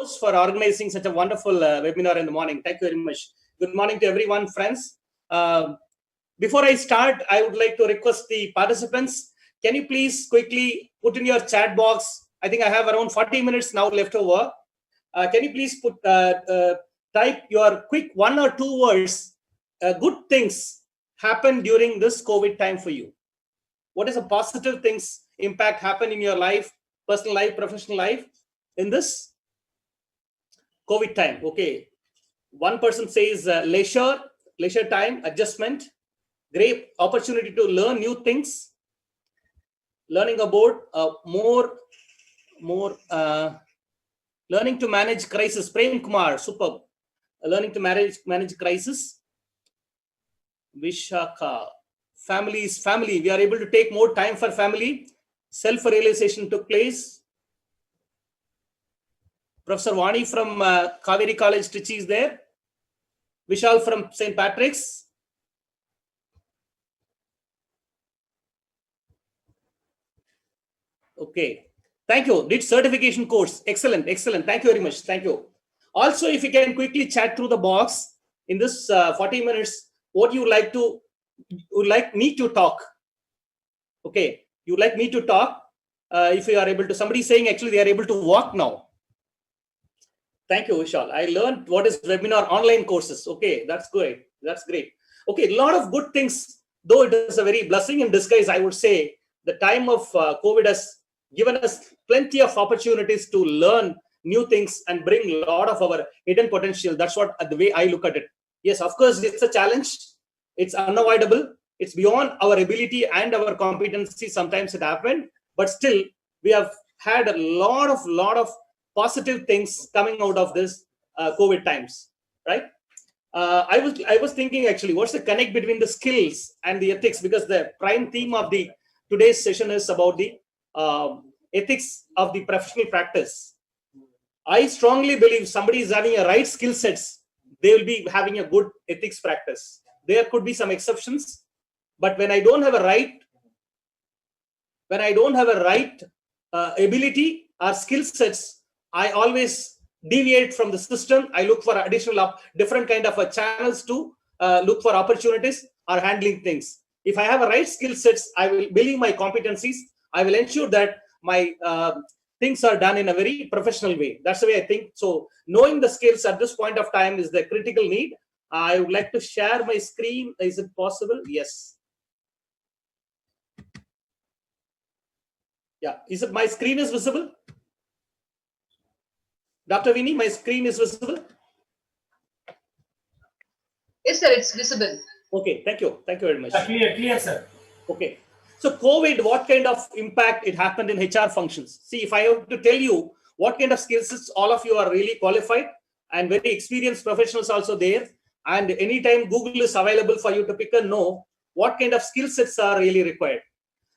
for organizing such a wonderful webinar in the morning. Thank you very much. Good morning to everyone, friends. Before I start, I would like to request the participants, can you please quickly put in your chat box? I think I have around 40 minutes now left over. Can you please type your quick 1 or 2 words, good things happen during this COVID time for you? What is the positive things impact happen in your life, personal life, professional life in this COVID time? Okay. One person says leisure time, adjustment, great opportunity to learn new things, learning about learning to manage crisis. Prem Kumar, superb. Learning to manage crisis. Vishaka, family is family. We are able to take more time for family. Self-realization took place. Professor Vani from Kaveri College, Trichy is there. Vishal from St. Patrick's. Okay. Thank you. Did certification course. Excellent. Excellent. Thank you very much. Thank you. Also, if you can quickly chat through the box in this 40 minutes, what you would like me to talk. Okay. You would like me to talk. If you are able to, somebody saying actually they are able to walk now. Thank you, Vishal. I learned what is webinar online courses. Okay. That's great. That's great. Okay. A lot of good things, though it is a very blessing in disguise, I would say. The time of COVID has given us plenty of opportunities to learn new things and bring a lot of our hidden potential. That's what the way I look at it. Yes, of course, it's a challenge. It's unavoidable. It's beyond our ability and our competency. Sometimes it happened, but still we have had a lot of positive things coming out of this COVID times, right? I was thinking actually, what's the connect between the skills and the ethics? Because the prime theme of today's session is about the ethics of the professional practice. I strongly believe somebody is having a right skill sets, they will be having a good ethics practice. There could be some exceptions, but when I don't have a right ability or skill sets, I always deviate from the system. I look for additional different kind of channels to look for opportunities or handling things. If I have a right skill sets, I will believe my competencies. I will ensure that my things are done in a very professional way. That's the way I think. So knowing the skills at this point of time is the critical need. I would like to share my screen. Is it possible? Yes. Yeah. Is it my screen is visible? Dr. Vini, my screen is visible? Yes, sir. It's visible. Okay. Thank you. Thank you very much. Clear, sir. Okay. So COVID, what kind of impact it happened in HR functions? See, if I have to tell you what kind of skill sets, all of you are really qualified and very experienced professionals also there. And anytime Google is available for you to pick and know what kind of skill sets are really required.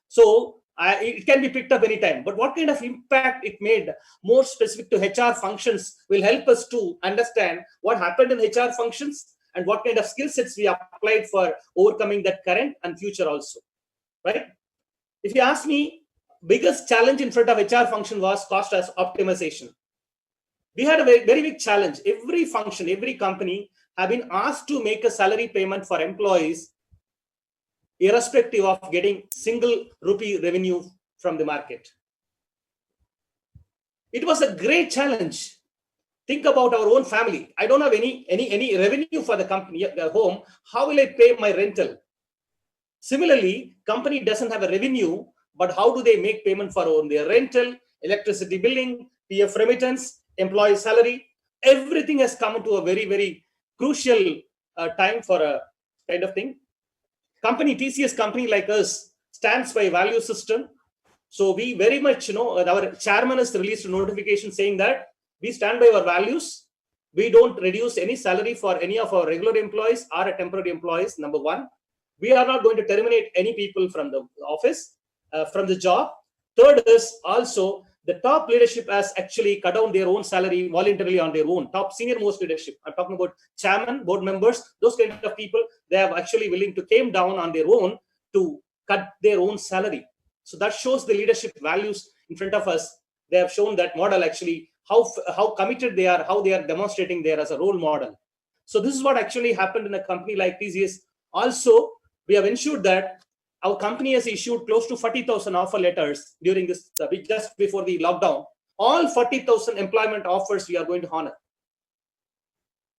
So it can be picked up anytime. But what kind of impact it made more specific to HR functions will help us to understand what happened in HR functions and what kind of skill sets we applied for overcoming that current and future also. Right? If you ask me, biggest challenge in front of HR function was cost as optimization. We had a very big challenge. Every function, every company have been asked to make a salary payment for employees, irrespective of getting single rupee revenue from the market. It was a great challenge. Think about our own family. I don't have any revenue for the company at home. How will I pay my rental? Similarly, company doesn't have a revenue, but how do they make payment for their rental, electricity billing, PF remittance, employee salary? Everything has come to a very, very crucial time for a kind of thing. Company, TCS company like us, stands by value system. So we very much, our chairman has released a notification saying that we stand by our values. We don't reduce any salary for any of our regular employees or temporary employees, number one. We are not going to terminate any people from the office, from the job. Third is also the top leadership has actually cut down their own salary voluntarily on their own. Top senior most leadership. I'm talking about chairman, board members, those kind of people. They are actually willing to came down on their own to cut their own salary. So that shows the leadership values in front of us. They have shown that model actually how committed they are, how they are demonstrating there as a role model. So this is what actually happened in a company like TCS. Also, we have ensured that our company has issued close to 40,000 offer letters during this just before the lockdown. All 40,000 employment offers we are going to honor.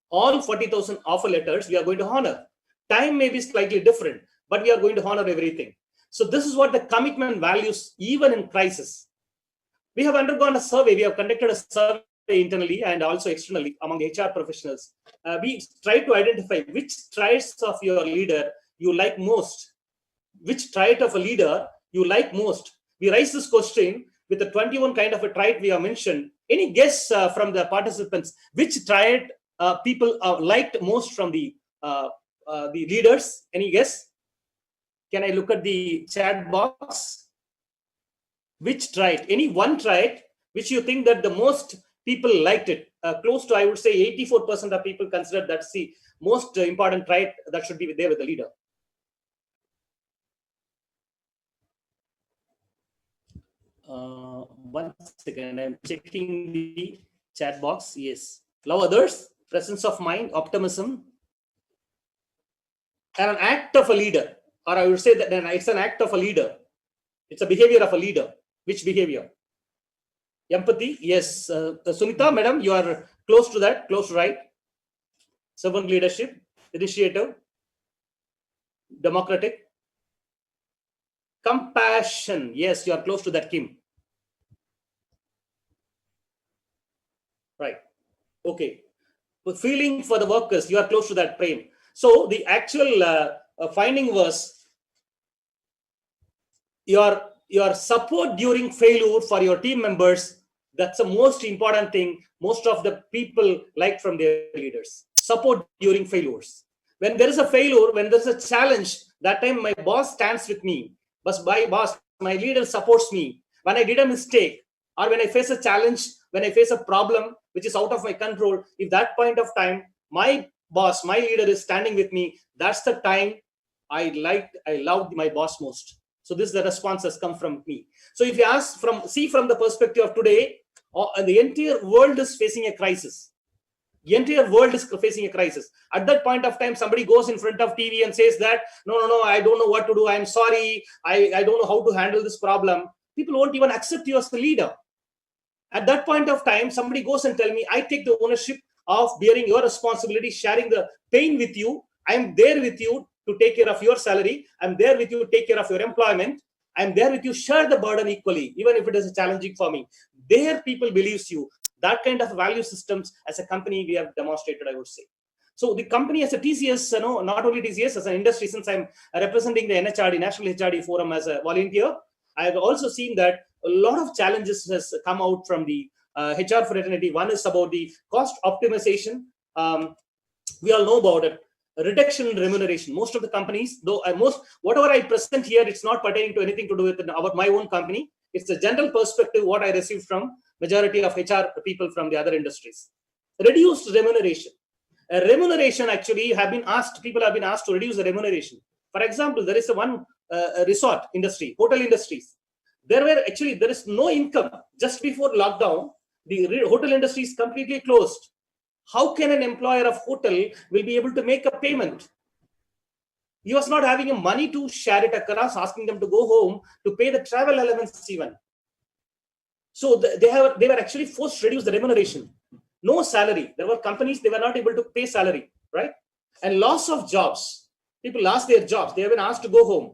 All 40,000 offer letters we are going to honor. Time may be slightly different, but we are going to honor everything. So this is what the commitment values even in crisis. We have undergone a survey. We have conducted a survey internally and also externally among HR professionals. We try to identify which traits of your leader you like most. Which trait of a leader you like most? We raise this question with the 21 kind of a trait we have mentioned. Any guess from the participants which trait people liked most from the leaders? Any guess? Can I look at the chat box? Which trait? Any one trait which you think that the most people liked it? Close to, I would say, 84% of people consider that's the most important trait that should be there with the leader. One second, I'm checking the chat box. Yes. Love others, presence of mind, optimism, and an act of a leader. Or I would say that it's an act of a leader. It's a behavior of a leader. Which behavior? Empathy. Yes. Sunita, madam, you are close to that, close to right. Servant leadership, initiative, democratic. Compassion. Yes, you are close to that, Kim. Right. Okay. But feeling for the workers, you are close to that, Prem. So the actual finding was your support during failure for your team members. That's the most important thing most of the people like from their leaders. Support during failures. When there is a failure, when there's a challenge, that time my boss stands with me. But my leader supports me. When I did a mistake or when I face a challenge, when I face a problem which is out of my control, if that point of time my boss, my leader is standing with me, that's the time I loved my boss most. So this is the response has come from me. So if you see from the perspective of today, the entire world is facing a crisis. The entire world is facing a crisis. At that point of time, somebody goes in front of TV and says that, no, I don't know what to do. I'm sorry. I don't know how to handle this problem. People won't even accept you as the leader. At that point of time, somebody goes and tell me, I take the ownership of bearing your responsibility, sharing the pain with you. I'm there with you to take care of your salary. I'm there with you to take care of your employment. I'm there with you, share the burden equally, even if it is challenging for me. There people believes you. That kind of value systems as a company we have demonstrated, I would say. So the company as a TCS, not only TCS as an industry, since I'm representing the NHRD, National HRD Forum as a volunteer, I've also seen that a lot of challenges has come out from the HR fraternity. One is about the cost optimization. We all know about it. Reduction in remuneration. Most of the companies, though whatever I present here, it's not pertaining to anything to do with my own company. It's a general perspective what I received from majority of HR people from the other industries. Reduced remuneration. Remuneration actually people have been asked to reduce the remuneration. For example, there is one resort industry, hotel industries. There is no income. Just before lockdown, the hotel industry is completely closed. How can an employer of hotel will be able to make a payment? He was not having money to share it across, asking them to go home to pay the travel elements even. So they were actually forced to reduce the remuneration. No salary. There were companies, they were not able to pay salary, right? And loss of jobs. People lost their jobs. They have been asked to go home.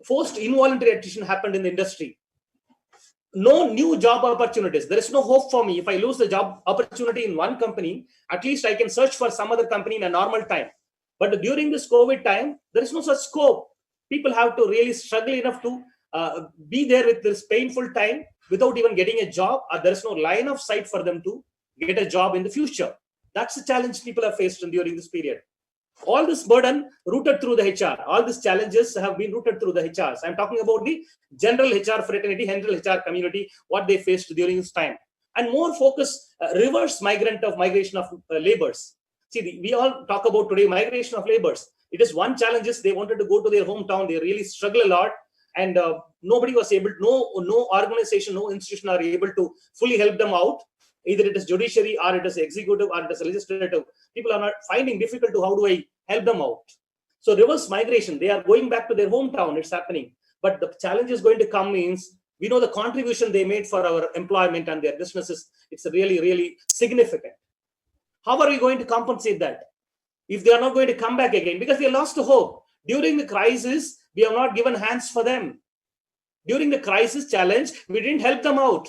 Forced involuntary attrition happened in the industry. No new job opportunities. There is no hope for me. If I lose the job opportunity in one company, at least I can search for some other company in a normal time. But during this COVID time, there is no such scope. People have to really struggle enough to be there with this painful time without even getting a job, or there is no line of sight for them to get a job in the future. That's the challenge people have faced during this period. All this burden rooted through the HR. All these challenges have been rooted through the HRs. I'm talking about the general HR fraternity, general HR community, what they faced during this time. And more focus, reverse migration of laborers. See, we all talk about today migration of laborers. It is one challenge is they wanted to go to their hometown. They really struggle a lot. And nobody was able, no organization, no institution are able to fully help them out. either it is judiciary or it is executive or it is legislative. People are not finding difficult to how do I help them out. So reverse migration, they are going back to their hometown. It's happening. But the challenge is going to come means we know the contribution they made for our employment and their businesses. It's really, really significant. How are we going to compensate that if they are not going to come back again? Because they lost hope. During the crisis, we have not given hands for them. During the crisis challenge, we didn't help them out.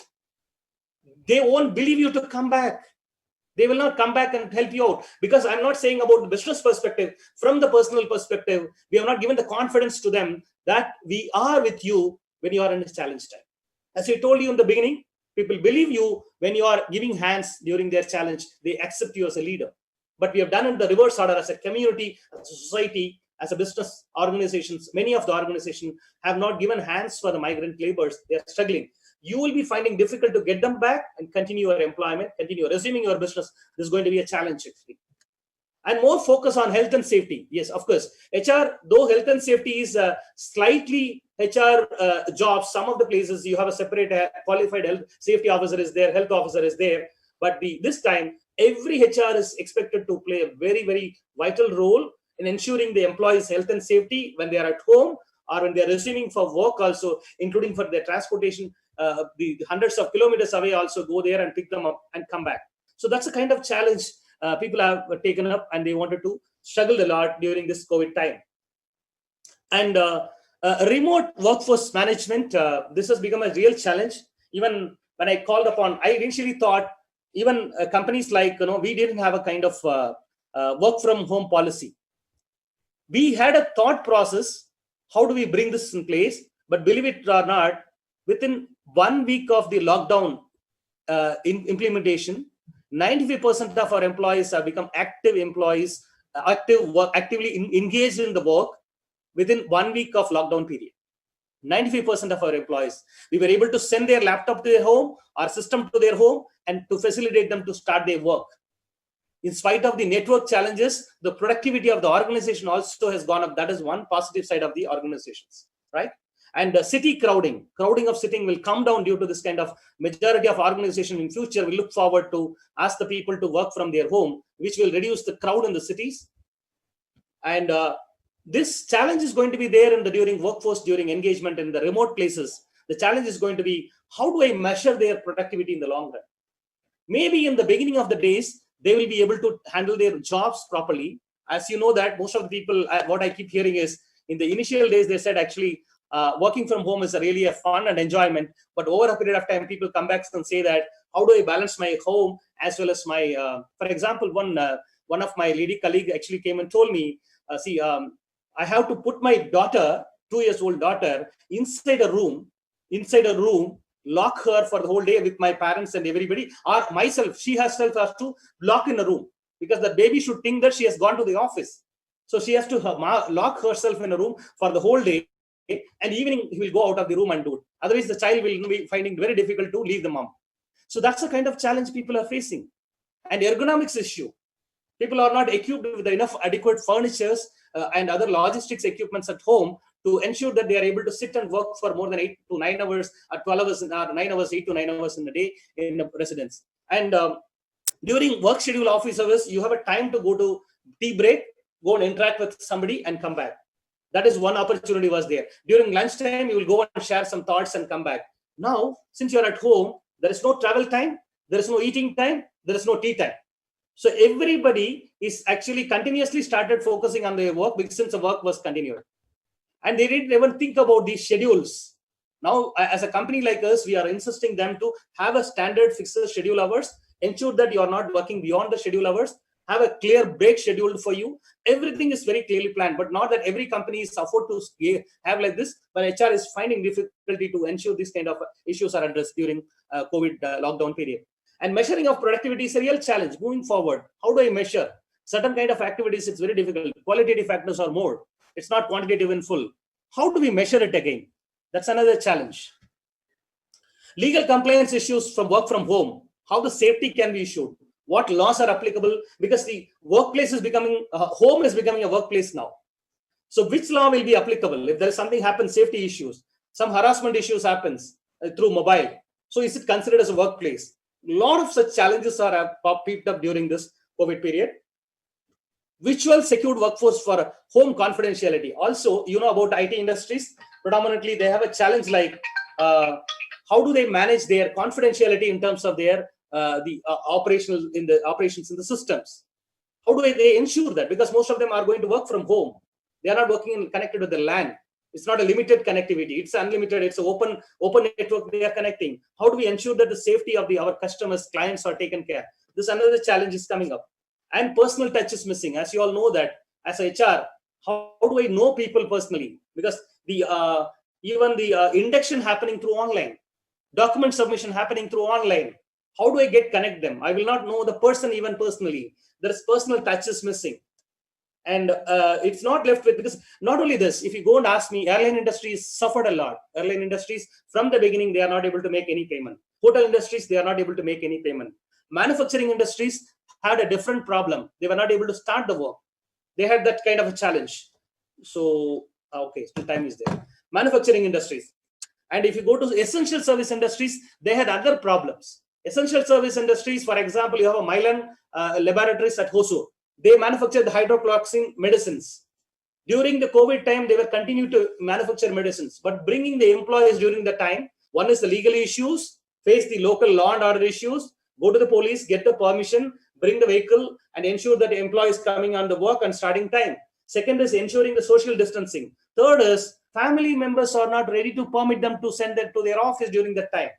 They won't believe you to come back. They will not come back and help you out, because I'm not saying about the business perspective. From the personal perspective, we have not given the confidence to them that we are with you when you are in a challenge time. As I told you in the beginning, people believe you when you are giving hands during their challenge. They accept you as a leader. But we have done it the reverse order as a community, as a society, as a business organizations. Many of the organizations have not given hands for the migrant laborers. They are struggling. You will be finding difficult to get them back and continue your employment, continue resuming your business. This is going to be a challenge actually. And more focus on health and safety. Yes, of course. HR, though health and safety is slightly HR jobs, some of the places you have a separate qualified health safety officer is there, health officer is there. But this time, every HR is expected to play a very, very vital role in ensuring the employees' health and safety when they are at home or when they are resuming for work also, including for their transportation. The hundreds of kilometers away also go there and pick them up and come back. So that's a kind of challenge people have taken up, and they wanted to struggle a lot during this COVID time. And remote workforce management, this has become a real challenge. Even when I called upon, I initially thought even companies like, we didn't have a kind of work from home policy. We had a thought process, how do we bring this in place? But believe it or not, within 1 week of the lockdown implementation, 95% of our employees have become active employees, actively engaged in the work within 1 week of lockdown period. 95% of our employees, we were able to send their laptop to their home, our system to their home, and to facilitate them to start their work. In spite of the network challenges, the productivity of the organization also has gone up. That is one positive side of the organizations, right? And city crowding of sitting will come down due to this kind of majority of organization in future. We look forward to ask the people to work from their home, which will reduce the crowd in the cities. And this challenge is going to be there during workforce, during engagement in the remote places. The challenge is going to be, how do I measure their productivity in the long run? Maybe in the beginning of the days, they will be able to handle their jobs properly. As you know that most of the people, what I keep hearing is, in the initial days, they said actually, working from home is really a fun and enjoyment, but over a period of time, people come back and say that, how do I balance my home as well as my, for example, one of my lady colleague actually came and told me, I have to put my daughter, 2-year-old daughter, inside a room, lock her for the whole day with my parents and everybody, or myself, she herself has to lock in a room, because the baby should think that she has gone to the office. So she has to lock herself in a room for the whole day, and evening he will go out of the room and do it. Otherwise, the child will be finding it very difficult to leave the mom. So that's the kind of challenge people are facing. And ergonomics issue. People are not equipped with enough adequate furnitures and other logistics equipments at home to ensure that they are able to sit and work for more than 8 to 9 hours, or 12 hours, or 9 hours, 8 to 9 hours in a day in a residence. And during work schedule office hours, you have a time to go to tea break, go and interact with somebody and come back. That is one opportunity was there. During lunchtime, you will go and share some thoughts and come back. Now, since you're at home, there is no travel time, there is no eating time, there is no tea time. So everybody is actually continuously started focusing on their work, because since the work was continued. And they didn't even think about these schedules. Now, as a company like us, we are insisting them to have a standard fixed schedule hours, ensure that you are not working beyond the schedule hours, have a clear break scheduled for you. Everything is very clearly planned, but not that every company is afford to have like this, but HR is finding difficulty to ensure these kind of issues are addressed during COVID lockdown period. And measuring of productivity is a real challenge moving forward. How do I measure certain kind of activities? It's very difficult. Qualitative factors are more. It's not quantitative in full. How do we measure it again? That's another challenge. Legal compliance issues from work from home. How the safety can be issued. What laws are applicable? Because the workplace is becoming, home is becoming a workplace now. So which law will be applicable? If there is something happens, safety issues, some harassment issues happens through mobile. So is it considered as a workplace? lot of such challenges are popped up during this COVID period. Virtual secured workforce for home confidentiality. Also, you know about IT industries, predominantly they have a challenge like how do they manage their confidentiality in terms of their operations in the systems. How do they ensure that? Because most of them are going to work from home. They are not working connected with the LAN. It's not a limited connectivity. It's unlimited. It's an open network they are connecting. How do we ensure that the safety of our customers, clients are taken care? This another challenge is coming up. And personal touch is missing. As you all know that as HR, how do I know people personally? Because the even the induction happening through online, document submission happening through online. How do I connect them? I will not know the person even personally. There is personal touch is missing. And it's not left with, because not only this, if you go and ask me, airline industries suffered a lot. Airline industries from the beginning, they are not able to make any payment. Hotel industries, they are not able to make any payment. Manufacturing industries had a different problem. They were not able to start the work. They had that kind of a challenge. So, okay, still time is there. Manufacturing industries. And if you go to essential service industries, they had other problems. Essential service industries, for example, you have a Mylan laboratories at Hosur. They manufacture the hydroxychloroquine medicines. During the COVID time, they were continuing to manufacture medicines, but bringing the employees during the time, one is the legal issues, face the local law and order issues, go to the police, get the permission, bring the vehicle, and ensure that the employee is coming on the work and starting time. Second is ensuring the social distancing. Third is family members are not ready to permit them to send them to their office during that time.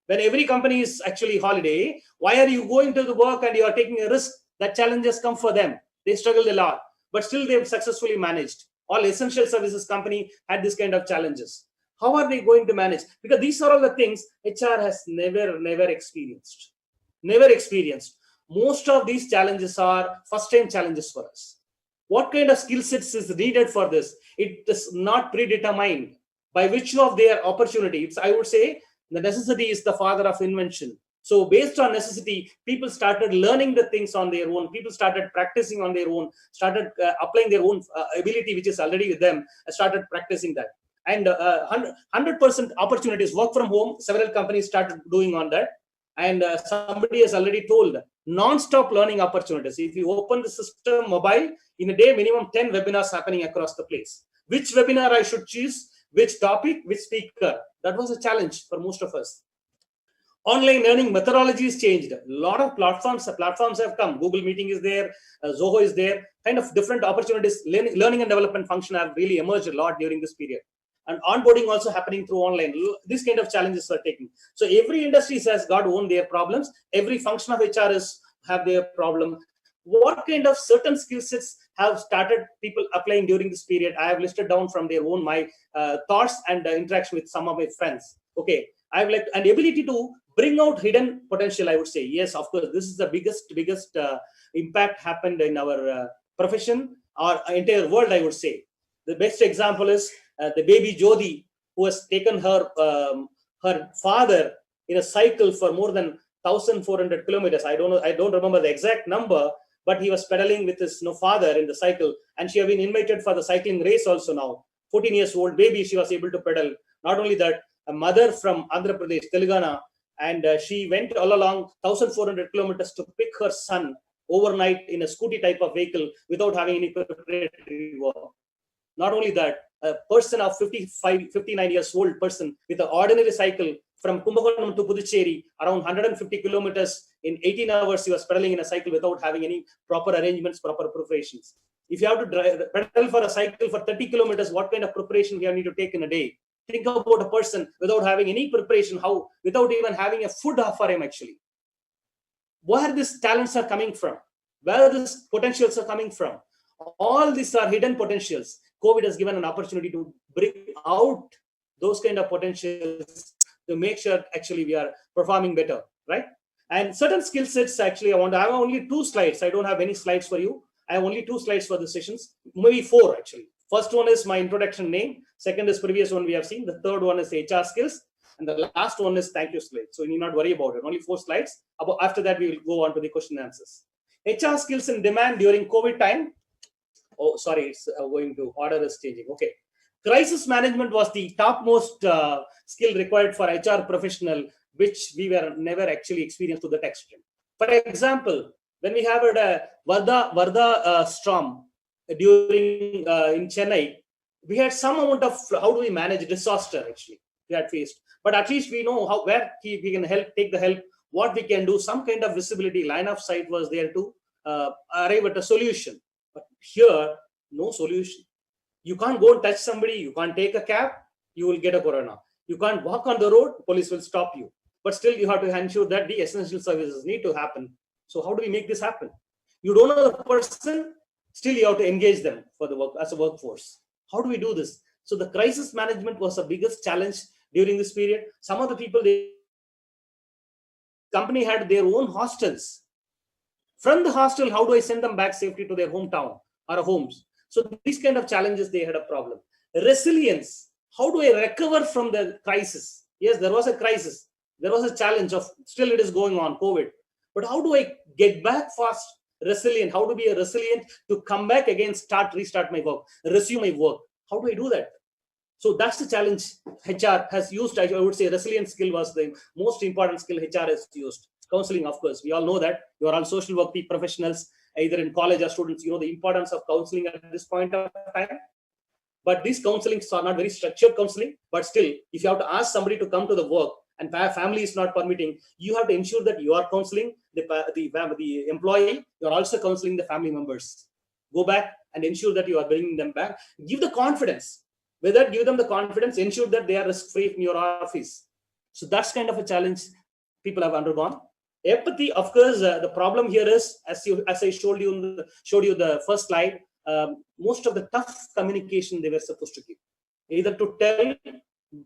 When every company is actually holiday, why are you going to the work and you are taking a risk? That challenges come for them. They struggled a lot, but still they've successfully managed. All essential services company had this kind of challenges. How are they going to manage? Because these are all the things HR has never experienced. Never experienced. Most of these challenges are first-time challenges for us. What kind of skill sets is needed for this? It is not predetermined by which of their opportunities. I would say the necessity is the father of invention. So based on necessity, people started learning the things on their own. People started practicing on their own, started applying their own ability, which is already with them, started practicing that. And 100% opportunities, work from home, several companies started doing on that. And somebody has already told non-stop learning opportunities. If you open the system mobile, in a day, minimum 10 webinars happening across the place. Which webinar I should choose, which topic, which speaker? That was a challenge for most of us. Online learning methodologies changed. A lot of platforms have come. Google Meeting is there, Zoho is there. Kind of different opportunities. Learning and development function have really emerged a lot during this period. And onboarding also happening through online. This kind of challenges are taking. So every industry has got own their problems. Every function of HR have their problem. What kind of certain skill sets have started people applying during this period? I have listed down from their own my thoughts and interaction with some of my friends. Okay, I have like an ability to bring out hidden potential. I would say yes, of course. This is the biggest impact happened in our profession or entire world. I would say the best example is the baby Jodi, who has taken her father in a cycle for more than 1,400 kilometers. I don't remember the exact number, but he was pedaling with his father in the cycle, and she have been invited for the cycling race also now. 14 years old baby, she was able to pedal. Not only that, a mother from Andhra Pradesh, Telangana, and she went all along 1,400 kilometers to pick her son overnight in a scooty type of vehicle without having any preparatory work. Not only that, a person of 59 years old person with an ordinary cycle from Kumbakonam to Puducherry, around 150 kilometers in 18 hours, he was pedaling in a cycle without having any proper arrangements, proper preparations. If you have to pedal for a cycle for 30 kilometers, what kind of preparation you need to take in a day? Think about a person without having any preparation, how without even having a food for him actually. Where these talents are coming from, where these potentials are coming from, all these are hidden potentials. COVID has given an opportunity to bring out those kind of potentials to make sure actually we are performing better, right? And certain skill sets actually I have only 2 slides. I don't have any slides for you. I have only 2 slides for the sessions, maybe 4 actually. First one is my introduction name. Second is previous one we have seen. The third one is HR skills. And the last one is thank you slide. So you need not worry about it. Only 4 slides. After that, we will go on to the question and answers. HR skills in demand during COVID time. Oh, sorry, it's going to order is changing. Okay. Crisis management was the topmost skill required for HR professional which we were never actually experienced to that extent. For example, when we have a Varda storm during in Chennai, we had some amount of how do we manage disaster actually we had faced. But at least we know how where we can help, take the help, what we can do. Some kind of visibility, line of sight was there to arrive at a solution. But here, no solution. You can't go and touch somebody. You can't take a cab. You will get a corona. You can't walk on the road. Police will stop you. But still, you have to ensure that the essential services need to happen. So how do we make this happen? You don't know the person. Still, you have to engage them for the work as a workforce. How do we do this? So the crisis management was the biggest challenge during this period. Some of the people, the company had their own hostels. From the hostel, how do I send them back safely to their hometown or homes? So these kind of challenges, they had a problem. Resilience. How do I recover from the crisis? Yes, there was a crisis. There was a challenge of still it is going on, COVID. But how do I get back fast? Resilient. How to be resilient to come back again, restart my work, resume my work. How do I do that? So that's the challenge HR has used. I would say resilient skill was the most important skill HR has used. Counseling, of course, we all know that. You are all social work professionals, either in college or students. You know the importance of counseling at this point of time. But these counselings are not very structured counseling. But still, if you have to ask somebody to come to the work and family is not permitting, you have to ensure that you are counseling the employee. You are also counseling the family members. Go back and ensure that you are bringing them back. Give the confidence. With that, give them the confidence. Ensure that they are risk-free in your office. So that's kind of a challenge people have undergone. Empathy, of course, the problem here is, as I showed you the first slide, most of the tough communication they were supposed to give. Either to tell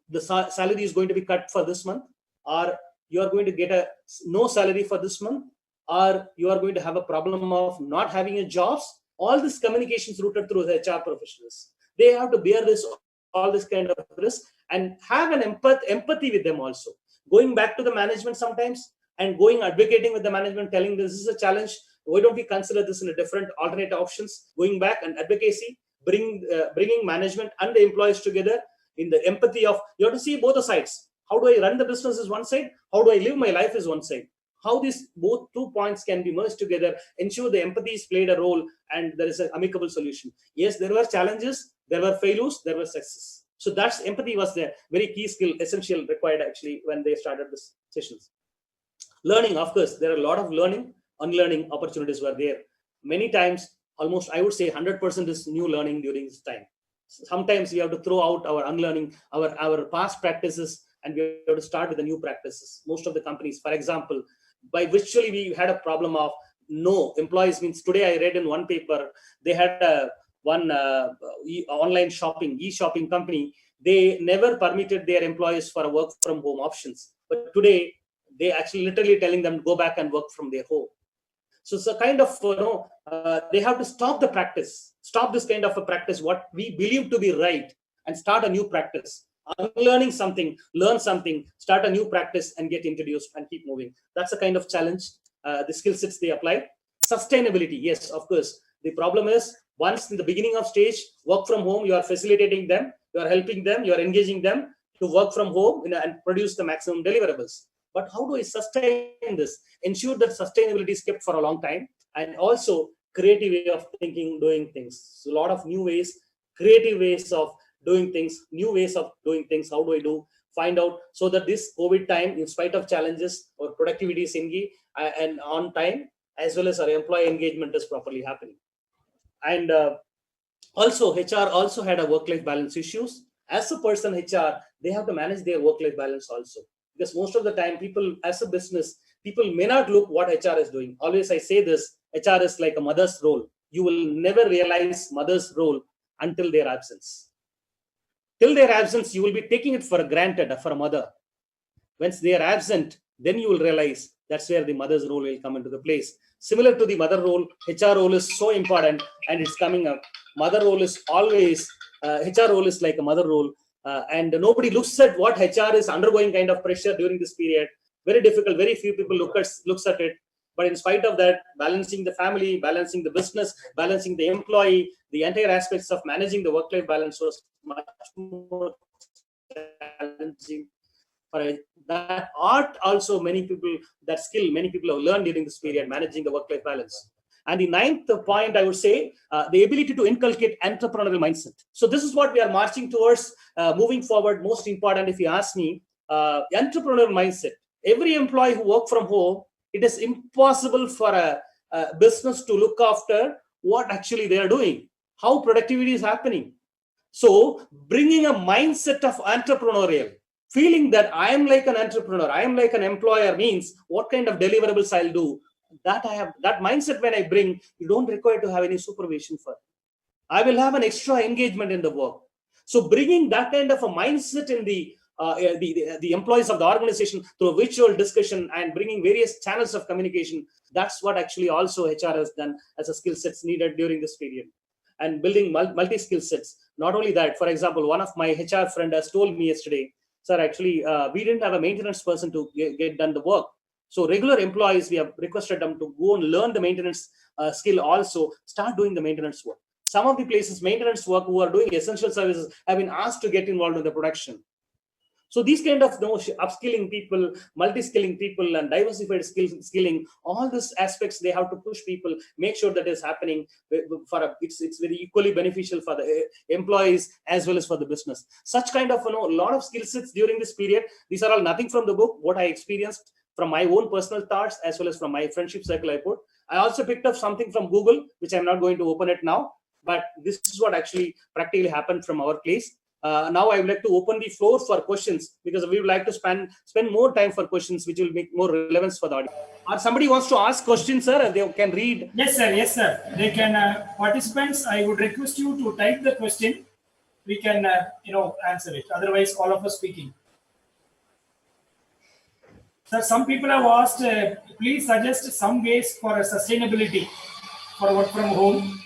the salary is going to be cut for this month, or you are going to get no salary for this month, or you are going to have a problem of not having a jobs. All this communication is routed through the HR professionals. They have to bear all this kind of risk and have an empathy with them also. Going back to the management sometimes and advocating with the management, telling this is a challenge. Why don't we consider this in a different alternate options? Going back and advocacy, bringing management and the employees together in the empathy of, you have to see both the sides. How do I run the business is one side. How do I live my life is one side. How these both 2 points can be merged together, ensure the empathy is played a role and there is an amicable solution. Yes, there were challenges, there were failures, there were successes. So that's empathy was the very key skill, essential required actually when they started this sessions. Learning, of course, there are a lot of learning, unlearning opportunities were there. Many times, almost I would say 100% is new learning during this time. Sometimes we have to throw out our unlearning, our past practices, and we have to start with the new practices. Most of the companies, for example, by virtually we had a problem of no employees. Means today I read in one paper, they had one online shopping, e-shopping company. They never permitted their employees for work from home options. But today, they actually literally telling them to go back and work from their home. So it's a kind of, they have to stop the practice, stop this kind of a practice, what we believe to be right, and start a new practice. Unlearning something, learn something, start a new practice and get introduced and keep moving. That's a kind of challenge. The skill sets they apply. Sustainability, yes, of course. The problem is once in the beginning of stage, work from home, you are facilitating them, you are helping them, you are engaging them to work from home and produce the maximum deliverables. But how do I sustain this? Ensure that sustainability is kept for a long time, and also creative way of thinking, doing things. So a lot of new ways, creative ways of doing things, new ways of doing things. How do I do? Find out so that this COVID time, in spite of challenges, our productivity is and on time, as well as our employee engagement is properly happening. And also HR also had a work-life balance issues. As a person HR, they have to manage their work-life balance also. Because most of the time people as a business, people may not look what HR is doing. Always I say this, HR is like a mother's role. You will never realize mother's role until their absence. Till their absence, you will be taking it for granted for a mother. Once they are absent, then you will realize that's where the mother's role will come into the place. Similar to the mother role, HR role is so important and it's coming up. Mother role is always, HR role is like a mother role. And nobody looks at what HR is undergoing kind of pressure during this period. Very difficult. Very few people looks at it. But in spite of that, balancing the family, balancing the business, balancing the employee, the entire aspects of managing the work-life balance was much more challenging. that art also that skill many people have learned during this period, managing the work-life balance. And the ninth point, I would say, the ability to inculcate entrepreneurial mindset. So this is what we are marching towards moving forward. Most important, if you ask me, entrepreneurial mindset. Every employee who work from home, it is impossible for a business to look after what actually they are doing, how productivity is happening. So bringing a mindset of entrepreneurial, feeling that I am like an entrepreneur, I am like an employer, means what kind of deliverables I'll do. That I have, that mindset when I bring, you don't require to have any supervision for it. I will have an extra engagement in the work. So bringing that kind of a mindset in the employees of the organization through virtual discussion and bringing various channels of communication, that's what actually also HR has done as a skill sets needed during this period. And building multi-skill sets. Not only that, for example, one of my HR friend has told me yesterday, sir, actually, we didn't have a maintenance person to get done the work. So regular employees, we have requested them to go and learn the maintenance skill, also start doing the maintenance work. Some of the places, maintenance work, who are doing essential services have been asked to get involved in the production. So these kind of upskilling people, multi-skilling people, and diversified skilling, all these aspects they have to push people, make sure that is happening. It's very equally beneficial for the employees as well as for the business. Such kind of a lot of skill sets during this period. These are all nothing from the book. What I experienced from my own personal thoughts as well as from my friendship circle I put. I also picked up something from Google, which I'm not going to open it now. But this is what actually practically happened from our place. Now I would like to open the floor for questions, because we would like to spend more time for questions, which will make more relevance for the audience. Or somebody wants to ask questions, sir, they can read. Yes, sir. Yes, sir. They can, participants, I would request you to type the question. We can, answer it. Otherwise, all of us speaking. Sir, some people have asked, please suggest some ways for sustainability for work from home.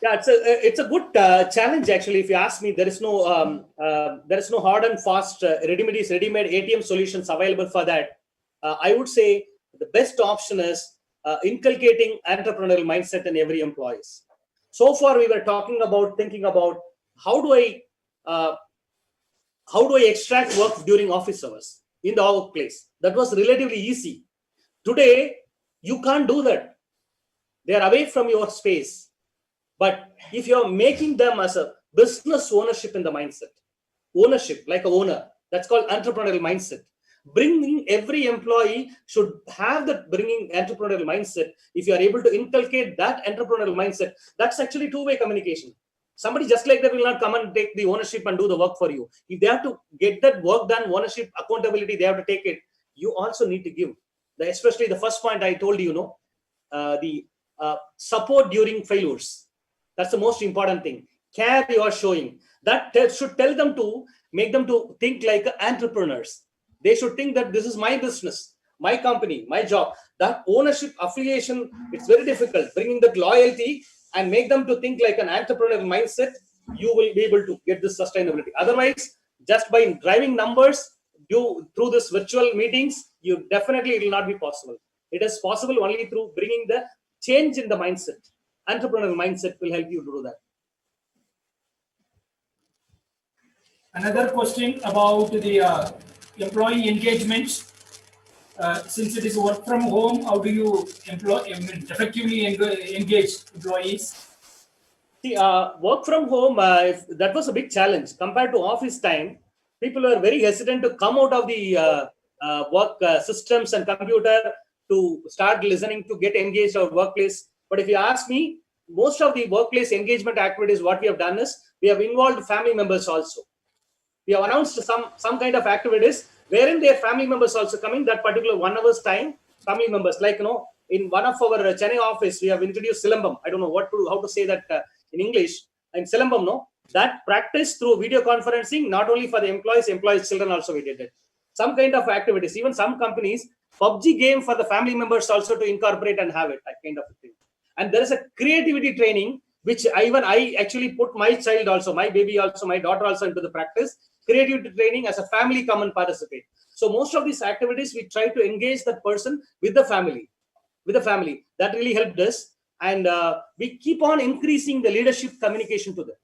Yeah, it's a good challenge actually. If you ask me, there is no hard and fast ready-made ATM solutions available for that. I would say the best option is inculcating entrepreneurial mindset in every employee. So far, we were thinking about how do I extract work during office hours in the workplace. That was relatively easy. Today, you can't do that. They are away from your space. But if you're making them as a business ownership in the mindset, ownership like a owner, that's called entrepreneurial mindset. Bringing every employee should have that bringing entrepreneurial mindset. If you are able to inculcate that entrepreneurial mindset, that's actually two-way communication. Somebody just like that will not come and take the ownership and do the work for you. If they have to get that work done, ownership, accountability, they have to take it. You also need to give. Especially the first point I told you, the support during failures. That's the most important thing. Care you are showing. That should tell them to make them to think like entrepreneurs. They should think that this is my business, my company, my job. That ownership affiliation, it's very difficult. Bringing that loyalty and make them to think like an entrepreneurial mindset, you will be able to get this sustainability. Otherwise, just by driving numbers through this virtual meetings, it will not be possible. It is possible only through bringing the change in the mindset. Entrepreneurial mindset will help you do that. Another question about the employee engagement. Since it is work from home, how do you effectively engage employees? See, work from home, that was a big challenge. Compared to office time, people were very hesitant to come out of the work systems and computer to start listening, to get engaged our workplace. But if you ask me, most of the workplace engagement activities, what we have done is, we have involved family members also. We have announced some kind of activities wherein their family members also coming that particular 1 hour's time. Family members, like, in one of our Chennai office, we have introduced Silambam. I don't know how to say that in English. In Silambam, that practice through video conferencing, not only for the employees' children also we did it. Some kind of activities, even some companies, PUBG game for the family members also to incorporate and have it, that kind of a thing. And there is a creativity training, which I actually put my child also, my baby also, my daughter also into the practice. Creativity training as a family come and participate. So most of these activities, we try to engage that person with the family. That really helped us. And we keep on increasing the leadership communication to them.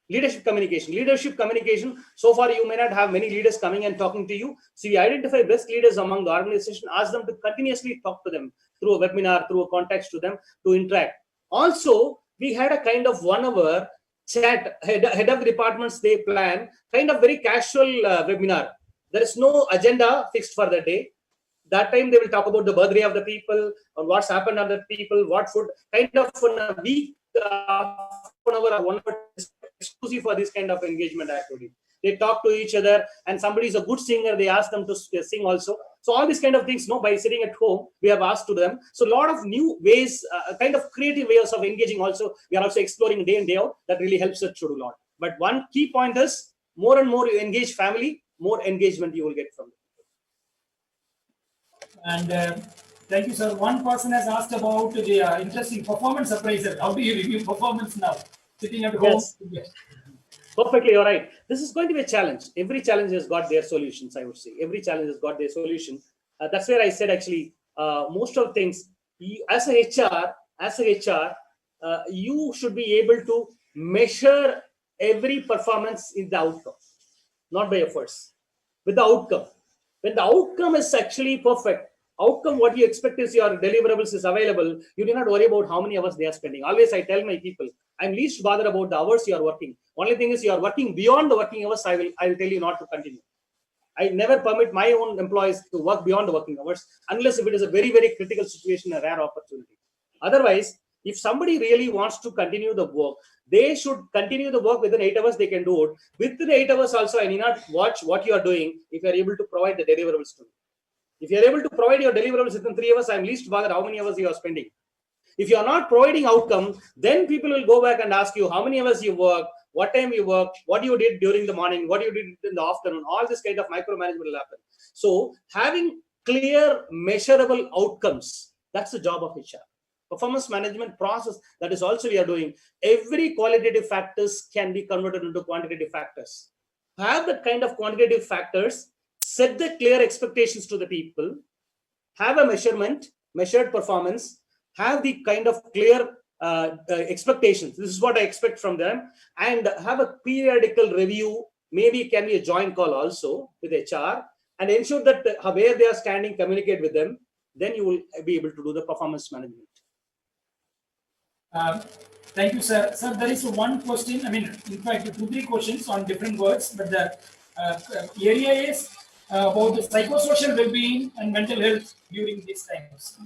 Leadership communication. So far, you may not have many leaders coming and talking to you. So you identify best leaders among the organization, ask them to continuously talk to them through a webinar, through a context to them to interact. Also, we had a kind of 1 hour chat, head of the departments, they plan kind of very casual webinar. There is no agenda fixed for the day. That time they will talk about the birthday of the people, or what's happened on the people, what food, kind of in a week, 1 hour or 1 hour exclusive for this kind of engagement activity. They talk to each other, and somebody is a good singer, they ask them to sing also. So all these kind of things, by sitting at home, we have asked to them. So a lot of new ways, kind of creative ways of engaging also, we are also exploring day in, day out. That really helps us to do a lot. But one key point is, more and more you engage family, more engagement you will get from it. And thank you, sir. One person has asked about the interesting performance appraisal. How do you review performance now? Sitting at home. Yes. Perfectly, you're right. This is going to be a challenge. Every challenge has got their solutions, I would say. Every challenge has got their solution. That's where I said, actually, most of things, as a HR, you should be able to measure every performance in the outcome, not by efforts, with the outcome. When the outcome is actually perfect, what you expect is your deliverables is available, you do not worry about how many hours they are spending. Always I tell my people, I'm least bothered about the hours you are working. Only thing is you are working beyond the working hours, I will tell you not to continue. I never permit my own employees to work beyond the working hours, unless if it is a very, very critical situation, a rare opportunity. Otherwise, if somebody really wants to continue the work, they should continue the work within 8 hours, they can do it. Within 8 hours also, I need not watch what you are doing if you are able to provide the deliverables to me. If you are able to provide your deliverables within 3 hours, I'm least bothered how many hours you are spending. If you are not providing outcome, then people will go back and ask you how many hours you work, what time you work, what you did during the morning, what you did in the afternoon. All this kind of micromanagement will happen. So having clear, measurable outcomes, that's the job of HR. Performance management process, that is also we are doing. Every qualitative factors can be converted into quantitative factors. Have that kind of quantitative factors, set the clear expectations to the people, have a measured performance, have the kind of clear expectations. This is what I expect from them, and have a periodical review. Maybe it can be a joint call also with HR, and ensure that where they are standing, communicate with them. Then you will be able to do the performance management. Thank you, sir. Sir, there is one question. I mean, in fact, 2-3 questions on different words, but the area is about the psychosocial well-being and mental health during these times.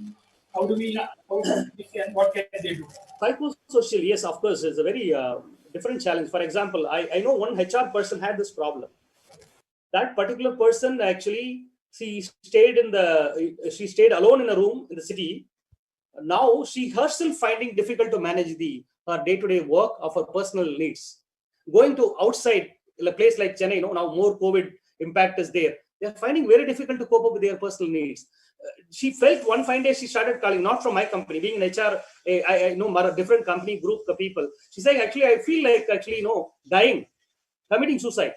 How do we, what can they do? Psychosocial, yes, of course, is a very different challenge. For example, I know one HR person had this problem. That particular person actually, she stayed alone in a room in the city. Now she herself finding difficult to manage her day-to-day work of her personal needs. Going to outside a place like Chennai, now more COVID impact is there. They're finding very difficult to cope up with their personal needs. She felt one fine day she started calling, not from my company, being an HR, I know a different company group of people. She's like, actually, I feel like dying, committing suicide.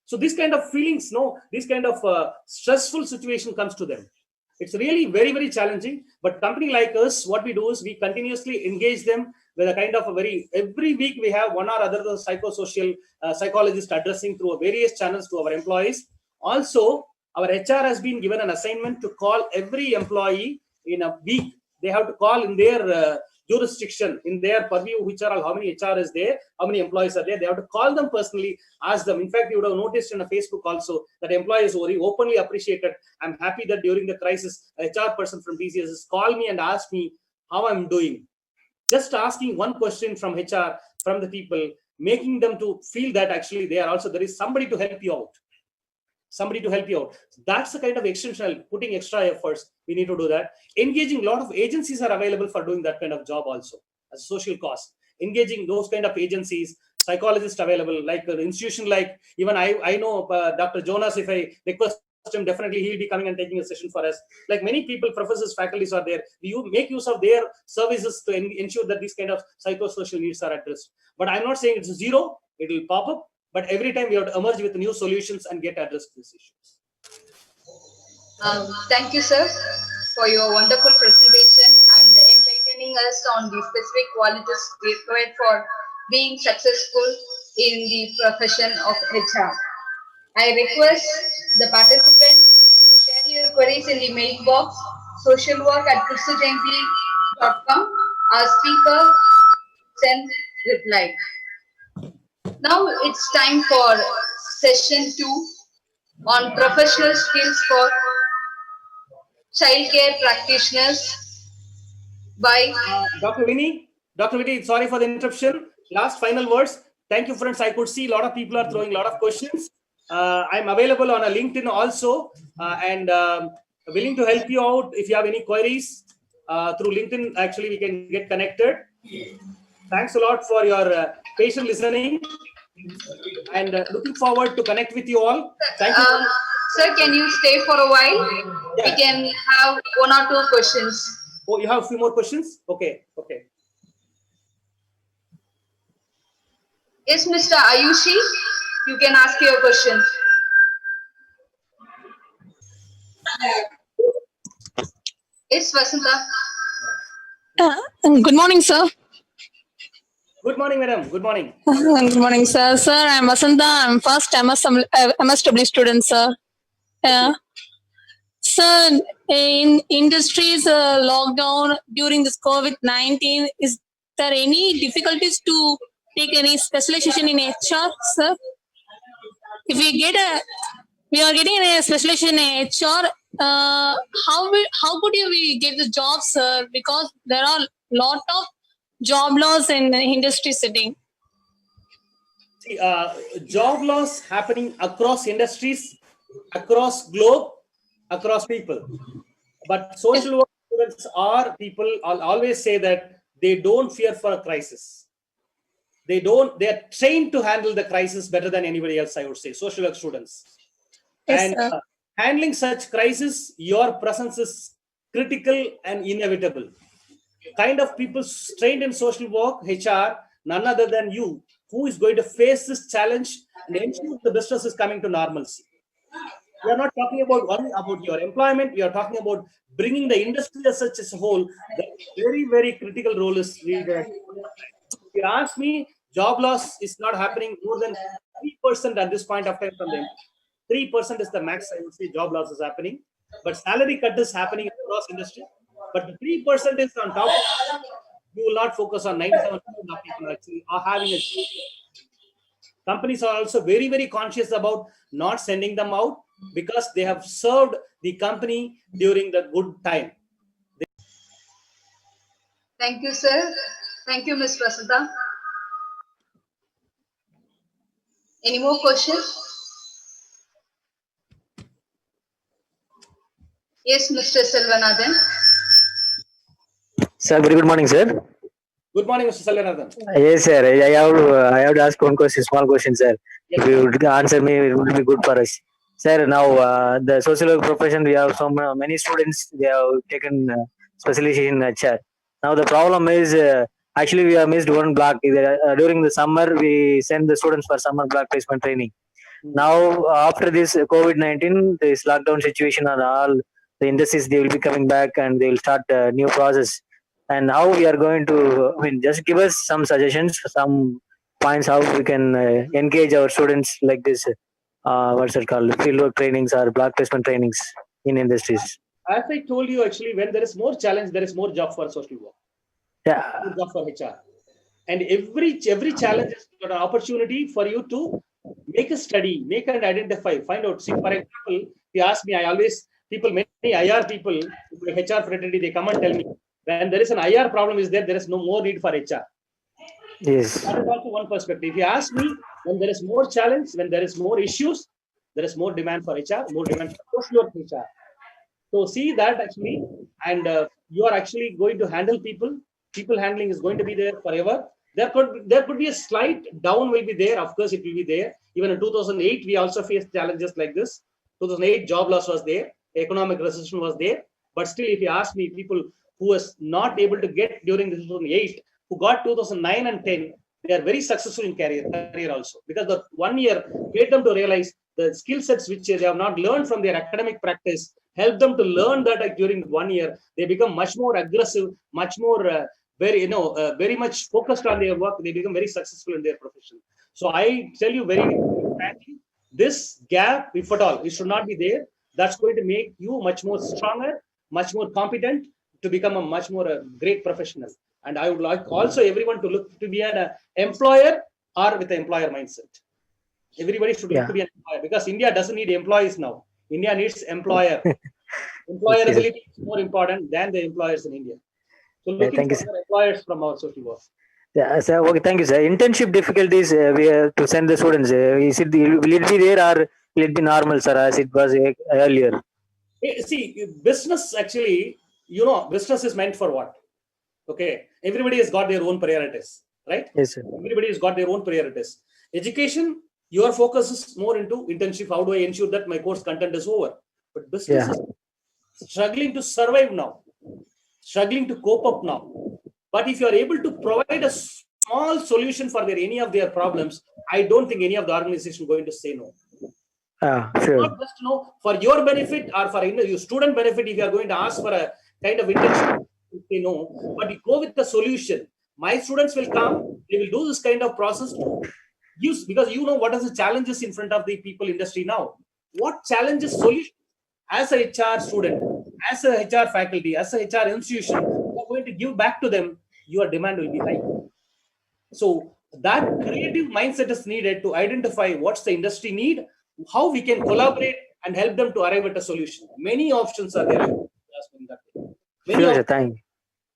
So this kind of feelings, this kind of stressful situation comes to them. It's really very, very challenging. But company like us, what we do is we continuously engage them with a kind of every week we have one or other psychosocial psychologist addressing through various channels to our employees. Also, our HR has been given an assignment to call every employee in a week. They have to call in their jurisdiction, in their purview, which are all, how many HR is there, how many employees are there. They have to call them personally, ask them. In fact, you would have noticed in a Facebook also that employees very openly appreciated. I'm happy that during the crisis, a HR person from TCS has called me and asked me how I'm doing. Just asking one question from HR, from the people, making them to feel that actually there is somebody to help you out. That's the kind of extension, putting extra efforts. We need to do that. Engaging, a lot of agencies are available for doing that kind of job also as a social cost. Engaging those kind of agencies, psychologists available, like an institution like, even I know Dr. Jonas, if I request him, definitely he'll be coming and taking a session for us. Like many people, professors, faculties are there. You make use of their services to ensure that these kind of psychosocial needs are addressed. But I'm not saying it's zero, it will pop up. But every time we have to emerge with new solutions and get addressed these issues. Thank you, sir, for your wonderful presentation and enlightening us on the specific qualities required for being successful in the profession of HR. I request the participant to share your queries in the mail box socialwork@kristujayanti.com. Our speaker send reply. Now it's time for session 2 on professional skills for childcare practitioners by Dr. Vinny, sorry for the interruption. Last final words. Thank you, friends. I could see a lot of people are throwing a lot of questions. I'm available on a LinkedIn also, and willing to help you out if you have any queries through LinkedIn. Actually, we can get connected. Thanks a lot for your patient listening, and looking forward to connect with you all. Thank you. Sir, can you stay for a while? Yeah. We can have 1 or 2 questions. Oh, you have a few more questions? Okay. Yes, Mr. Ayushi, you can ask your question. Yes, Vasanta. Good morning, sir. Good morning, madam. Good morning. Good morning, sir. Sir, I'm Vasanta. I'm first MSW student, sir. Sir, in industries lockdown during this COVID-19, is there any difficulties to take any specialization in HR, sir? If we are getting a specialization in HR, how could we get the job, sir? Because there are lot of job loss in the industry setting. See, job loss happening across industries, across globe, across people. But social work students are people. I'll always say that they don't fear for a crisis. They are trained to handle the crisis better than anybody else, I would say, social work students. Yes, And handling such crisis, your presence is critical and inevitable. Kind of people trained in social work, HR, none other than you, who is going to face this challenge and ensure the business is coming to normalcy. We are not talking about your employment. We are talking about bringing the industry as such as a whole. The very, very critical role is really there. If you ask me, job loss is not happening more than 3% at this point of time from them. 3% is the max I would say job loss is happening. But salary cut is happening across industry. But the 3% is on top. You will not focus on 97% of people actually are having a job. Companies are also very, very conscious about not sending them out because they have served the company during the good time. Thank you, sir. Thank you, Ms. Vasanta. Any more questions? Yes, Mr. Selvanathan. Sir, very good morning, sir. Good morning, Mr. Selvanathan. Yes, sir. I have to ask one question, small question, sir. Yes. If you would answer me, it would be good for us. Sir, now the social work profession, we have so many students. They have taken specialization in HR. Now the problem is actually we have missed one block. During the summer, we send the students for summer block placement training. Now after this COVID-19, this lockdown situation and all, the industries they will be coming back and they will start a new process. And how we are going to, just give us some suggestions, some points how we can engage our students like this, what's it called, fieldwork trainings or block placement trainings in industries. As I told you, actually, when there is more challenge, there is more job for social work. Yeah. More job for HR. And every challenge is an opportunity for you to make a study, make and identify, find out. See, for example, if you ask me, many IR people, HR fraternity, they come and tell me, when there is an IR problem is there is no more need for HR. Yes. That is also one perspective. If you ask me, when there is more challenge, when there is more issues, there is more demand for HR, more demand for social work HR. So see that actually, and you are actually going to handle people. People handling is going to be there forever. There could be a slight down will be there. Of course, it will be there. Even in 2008, we also faced challenges like this. 2008, job loss was there. Economic recession was there. But still, if you ask me, people who was not able to get during 2008, who got 2009 and 10, they are very successful in career also. Because the 1 year made them to realize the skill sets which they have not learned from their academic practice, help them to learn that during 1 year, they become much more aggressive, much more very much focused on their work. They become very successful in their profession. So I tell you very frankly, this gap, if at all, it should not be there. That's going to make you much more stronger, much more competent to become a much more great professional. And I would like also everyone to look to be an employer or with an employer mindset. Everybody should look Yeah. to be an employer because India doesn't need employees now. India needs employer. Okay, Employability is more important than the employers in India. So looking thank you, for sir. more employers from our social work. Yeah, sir. Okay, thank you, sir. Internship difficulties we have to send the students. Will it be there or will it be normal, sir, as it was earlier? See, business actually, business is meant for what? Okay, everybody has got their own priorities, right? Yes, sir. Everybody has got their own priorities. Education, your focus is more into internship. How do I ensure that my course content is over? But business Yeah. is struggling to survive now, struggling to cope up now. But if you are able to provide a small solution for any of their problems, I don't think any of the organization going to say no. Sure. Not just for your benefit or for your student benefit. If you are going to ask for a kind of internship, say no, but you go with the solution. My students will come, they will do this kind of process to use, because you know what are the challenges in front of the people industry now. What challenges solution as a HR student, as a HR faculty, as a HR institution, you are going to give back to them, your demand will be high. So that creative mindset is needed to identify what's the industry need, how we can collaborate and help them to arrive at a solution. Many options are there. Many Sure, sir. options, Thank you.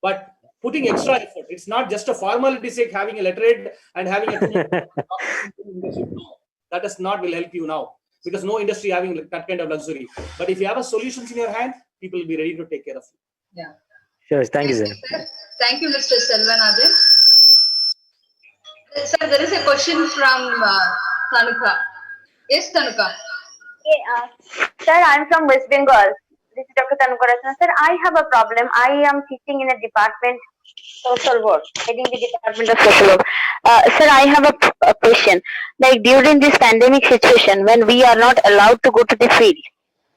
but putting extra effort. It's not just a formality sake having a letterhead and having a no, that is not will help you now, because no industry having that kind of luxury. But if you have a solutions in your hand, people will be ready to take care of you. Yeah. Sure. Thank you, sir. Thank you, Mr. Selvanathan. Sir, there is a question from Tanuka. Yes, Tanuka. Sir, I'm from West Bengal. This is Dr. Tanukarasana. Sir, I have a problem. I am teaching in a department, social work, heading the department of social work. Sir, I have a question. Like during this pandemic situation, when we are not allowed to go to the field,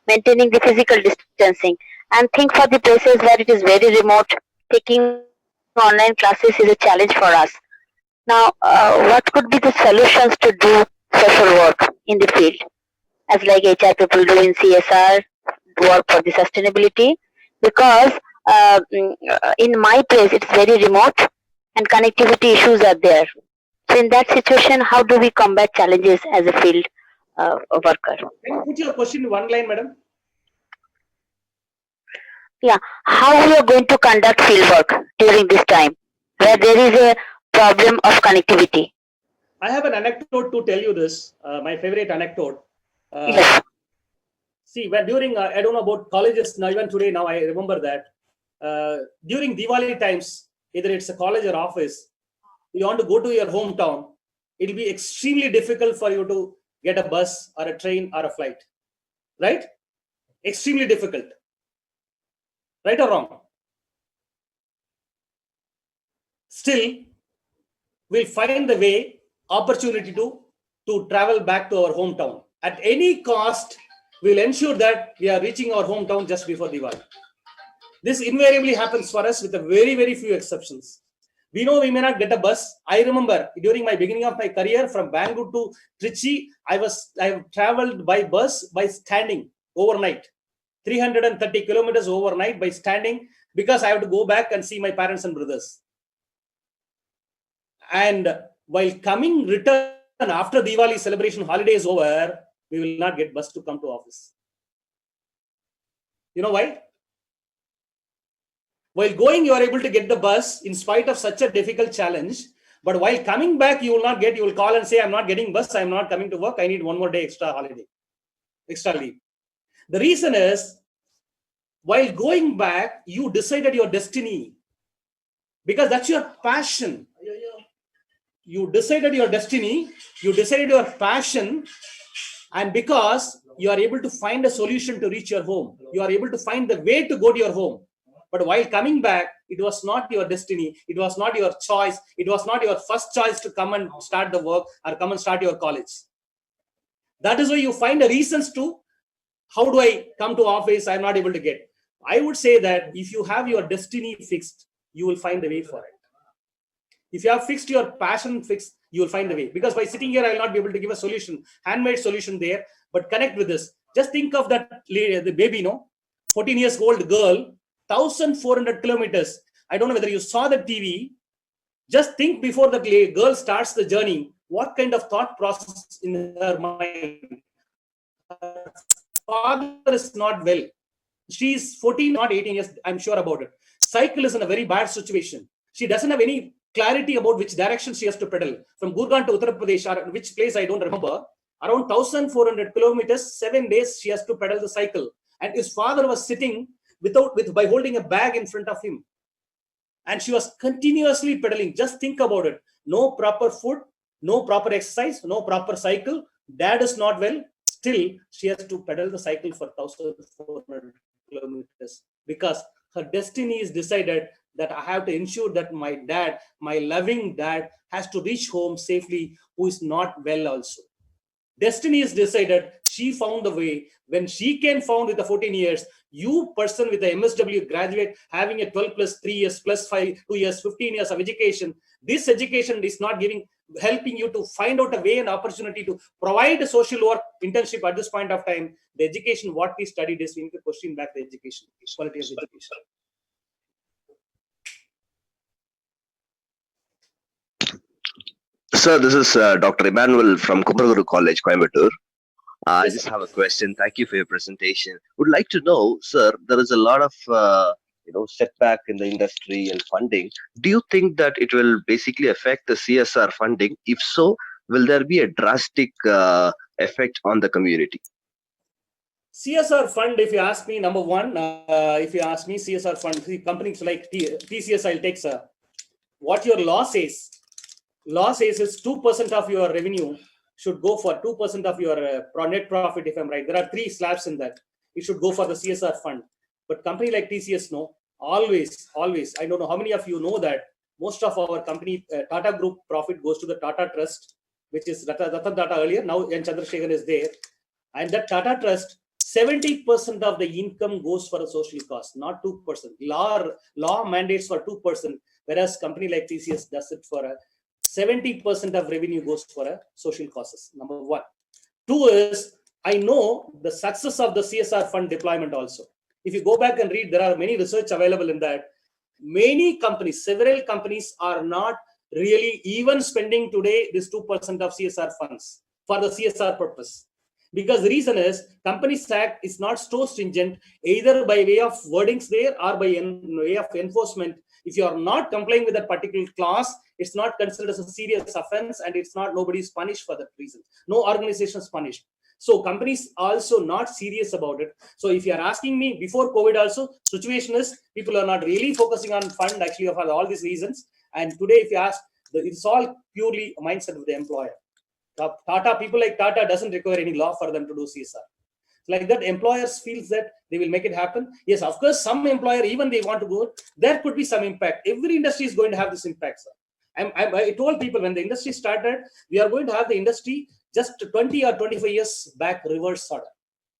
maintaining the physical distancing, and think for the places where it is very remote, taking online classes is a challenge for us. Now, what could be the solutions to do social work in the field? As like HR people do in CSR, work for the sustainability, because in my place it's very remote and connectivity issues are there. So in that situation, how do we combat challenges as a field worker? Can you put your question in one line, madam? Yeah, how we are going to conduct field work during this time where there is a problem of connectivity? I have an anecdote to tell you this. My favorite anecdote. Yes. See, when during I don't know about colleges now, even today now I remember that during Diwali times, either it's a college or office, you want to go to your hometown, it'll be extremely difficult for you to get a bus or a train or a flight, right? Extremely difficult, right or wrong? Still, we'll find the way, opportunity to travel back to our hometown. At any cost, we'll ensure that we are reaching our hometown just before Diwali. This invariably happens for us with a very, very few exceptions. We know we may not get a bus. I remember during my beginning of my career from Bangalore to Trichy, I have traveled by bus by standing overnight, 330 kilometers overnight by standing, because I have to go back and see my parents and brothers. And while return after Diwali celebration holiday is over, we will not get bus to come to office. You know why? While going, you are able to get the bus in spite of such a difficult challenge. But while coming back, you will not get, you will call and say, I'm not getting bus, I'm not coming to work, I need one more day extra holiday, extra leave. The reason is, while going back, you decided your destiny, because that's your passion. You decided your destiny, you decided your passion, and because you are able to find a solution to reach your home, you are able to find the way to go to your home. But while coming back, it was not your destiny, it was not your choice, it was not your first choice to come and start the work or come and start your college. That is why you find a reasons to, how do I come to office, I'm not able to get. I would say that if you have your destiny fixed, you will find a way for it. If you have fixed your passion fixed, You will find a way, because by sitting here, I will not be able to give a solution, handmade solution there, but connect with this. Just think of that lady, the baby, 14 years old girl, 1,400 kilometers. I don't know whether you saw the TV. Just think before that girl starts the journey, what kind of thought process in her mind. Her father is not well. She's 14, not 18 years, I'm sure about it. Cycle is in a very bad situation. She doesn't have any clarity about which direction she has to pedal. From Gurgaon to Uttar Pradesh, or which place I don't remember, around 1,400 kilometers, 7 days she has to pedal the cycle. And his father was sitting by holding a bag in front of him. And she was continuously pedaling. Just think about it. No proper food, no proper exercise, no proper cycle. Dad is not well. Still, she has to pedal the cycle for 1,400 kilometers, because her destiny is decided that I have to ensure that my dad, my loving dad, has to reach home safely, who is not well also. Destiny is decided. She found a way. When she can found with the 14 years, you person with the MSW graduate having a 12 plus 3 years plus 5, 2 years, 15 years of education, this education is not helping you to find out a way and opportunity to provide a social work internship at this point of time. The education, what we studied is, we need to question back the education, quality of education. Sir, this is Dr. Emmanuel from Kumaraguru College, Coimbatore. I Yes, just sir. have a question. Thank you for your presentation. Would like to know, sir, there is a lot of setback in the industry and funding. Do you think that it will basically affect the CSR funding? If so, will there be a drastic effect on the community? CSR fund, if you ask me, number one, if you ask me, CSR fund, companies like TCS, I'll take, sir. What your law says is 2% of your revenue should go for 2% of your net profit, if I'm right. There are 3 slabs in that. It should go for the CSR fund. But company like TCS, no, always, I don't know how many of you know that most of our company, Tata Group profit goes to the Tata Trust, which is Ratan Tata earlier, now N. Chandrasekharan is there. And that Tata Trust, 70% of the income goes for a social cost, not 2%. Law mandates for 2%, whereas company like TCS does it for 70% of revenue goes for a social causes. Number one. 2 is, I know the success of the CSR fund deployment also. If you go back and read, there are many research available in that. Many companies, several companies are not really even spending today this 2% of CSR funds for the CSR purpose. Because the reason is, Companies Act is not so stringent, either by way of wordings there or by way of enforcement. If you are not complying with that particular clause, it's not considered as a serious offense, and it's not, nobody is punished for that reason. No organization is punished. So companies also not serious about it. So if you are asking me, before COVID also, situation is people are not really focusing on fund actually for all these reasons. And today, if you ask, it's all purely a mindset of the employer. Tata, people like Tata doesn't require any law for them to do CSR. Like that, employers feels that they will make it happen. Yes, of course, some employer, even they want to go, there could be some impact. Every industry is going to have this impact, sir. I told people when the industry started, we are going to have the industry just 20 or 25 years back, reverse order.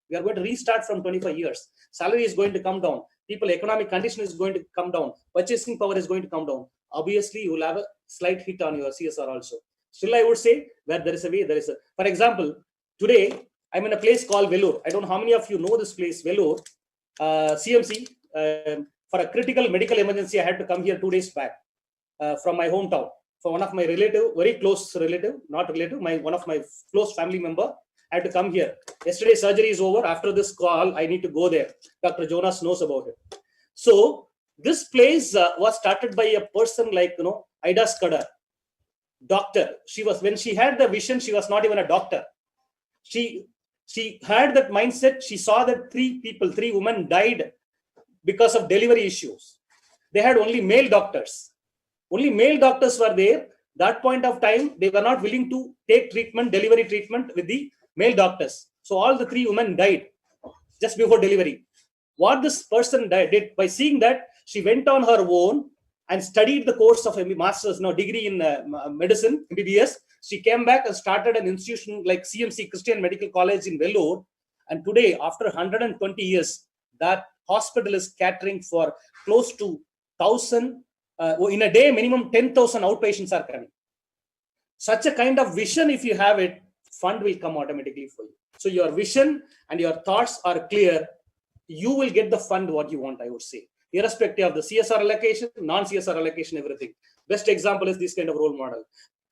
We are going to restart from 25 years. Salary is going to come down. People, economic condition is going to come down. Purchasing power is going to come down. Obviously, you will have a slight hit on your CSR also. Still, I would say where there is a way, there is a. For example, today I'm in a place called Vellore. I don't know how many of you know this place, Vellore, CMC. For a critical medical emergency, I had to come here 2 days back from my hometown. For one of my relative, very close relative, not relative, one of my close family member, I had to come here. Yesterday, surgery is over. After this call, I need to go there. Dr. Jonas knows about it. So this place was started by a person like, Ida Skadar, doctor. When she had the vision, she was not even a doctor. She had that mindset. She saw that 3 women died because of delivery issues. They had only male doctors. Only male doctors were there. That point of time, they were not willing to take delivery treatment with the male doctors. So all the 3 women died just before delivery. What this person did, by seeing that, she went on her own and studied the course of a master's, degree in medicine, MBBS. She came back and started an institution like CMC, Christian Medical College in Vellore. And today, after 120 years, that hospital is catering for close to 1,000. In a day, minimum 10,000 outpatients are coming. Such a kind of vision, if you have it, fund will come automatically for you. So your vision and your thoughts are clear, you will get the fund what you want, I would say, irrespective of the CSR allocation, non-CSR allocation, everything. Best example is this kind of role model.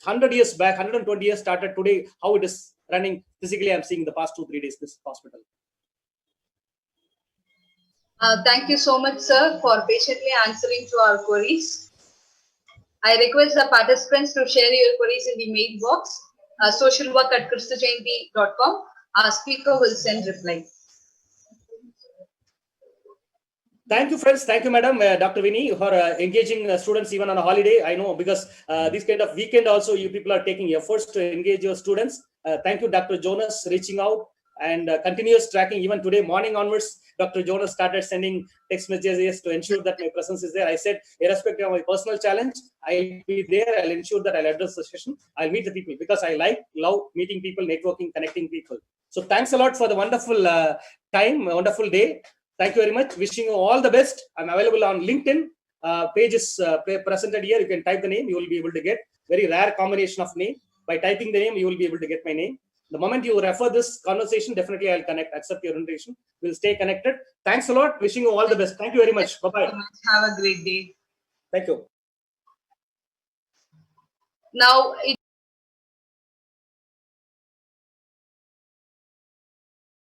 100 years back, 120 years started today, how it is running physically, I'm seeing the past 2-3 days, this hospital. Thank you so much, sir, for patiently answering to our queries. I request the participants to share your queries in the mail box, socialwork@kristujayanti.com. Our speaker will send reply. Thank you, friends. Thank you, madam, Dr. Vinny, for engaging students even on a holiday. I know because this kind of weekend also, you people are taking efforts to engage your students. Thank you, Dr. Jonas, reaching out and continuous tracking. Even today morning onwards, Dr. Jonas started sending text messages to ensure that my presence is there. I said, irrespective of my personal challenge, I'll be there. I'll ensure that I'll address the session. I'll meet the people because I love meeting people, networking, connecting people. So thanks a lot for the wonderful time, wonderful day. Thank you very much. Wishing you all the best. I'm available on LinkedIn. Page is presented here. You can type the name. You will be able to get very rare combination of name. By typing the name, you will be able to get my name. The moment you refer this conversation, definitely I'll accept your invitation. We'll stay connected. Thanks a lot. Wishing you all the best. Thank you very much. Bye-bye. Have a great day. Thank you. Now, it